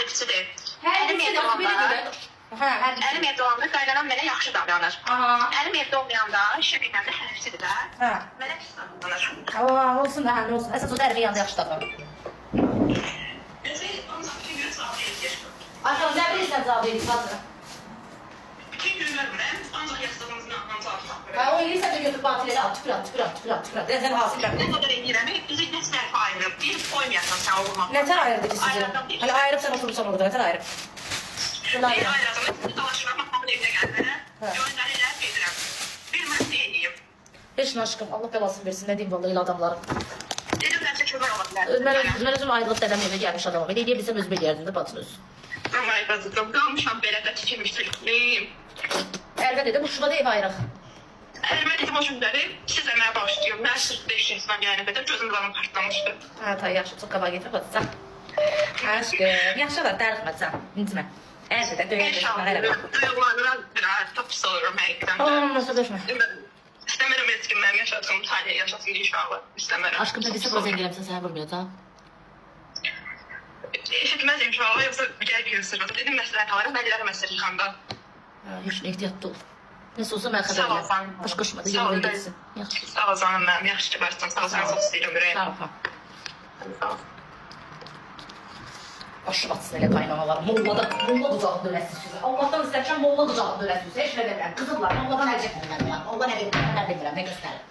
hərfçidir. Hər birisi də belə. Hə, hər birisi. Əlim evdə olanda qaynanam mənə yaxşı davranır. Aha. Əlim evdə olmayanda şəbəkəmdə də hərfçidir də. Hə. Mənə pis davranır. Aa, olsun da, hə, olsun. Əsas o da ərvə yanında yaxşı davranır. Özü ancaq bir gün cavab verir. Aşağı nə bilirsən cavab verir hazır. Bütün gün vermirəm, ancaq yastığımızın altından cavab tapırım. Hə, o eləyirsən də götür batirəli al, tüpür. Sən hasil Nə bək. qədər edirəm, bizi nə sərf ayırıb, bir qoymayasan sən olmaq. Nətər ayırdı ki sizi? Hələ ayırıb sən oturursan orada, nətər ayırıb? Bir ayrıca dalaşıram, mamamın evinə gəlmənə, yönləri ilə gedirəm. Bir mən nə edeyim? Heç nə aşkım, Allah belasını versin, nə deyim vallahi elə adamların. Dedim nəsə kömək ola bilər. Mən özüm ayrılıb dədəm evə gəlmiş adamım. Elə edə bilsəm özümə eləyərdim də bacın öz. Amma qazıdım, qalmışam belə də tikilmişdikliyim. Ərvə dedim, uçma da ev ayrıq. Əlbə dedim o günləri siz əməyə başlayıyorum. Mən sırf 5 yaşından gələnə qədər gözüm zaman partlamışdı. Hə, tay yaxşı, çox qabağa getir bacıcan. Aşkım, yaxşı olar, darıxma can, incimə. Ərvə də döyək İnşallah, duygularına biraz tapış olurum həqiqdən də. Olmasa döşmə. İstəmirəm heç kim mənim yaşadığım taliyə yaşasın inşallah. İstəmirəm. Aşkım, sən desə bura zəng eləmsən, sənə vurmayacaq. Eşitməz inşallah, yoxsa gəl bir sırrı. Dedim məsləhət alırım, bəllər məsələ yıxanda. Heç nə ehtiyatlı ol. Nəsə olsa mən xəbər Sağ ol, verirəm. sən. Baş qoşma da Sağ ol, yolun ben- getsin. Yaxşı. Sağ ol canım mənim, yaxşı ki varsın. Sağ ol, səni çox istəyirəm ürəyim. Sağ ol. Ha. Sağ ol. Başı batsın elə qaynanalar. Molla qucağını dönəsiz sizə. Allahdan istəmişəm, molla qucağını dönəsiz. Heç nə demirəm. Qızıqlar, molladan əl çəkmirəm. Molla nə bilmirəm, nə göstərir.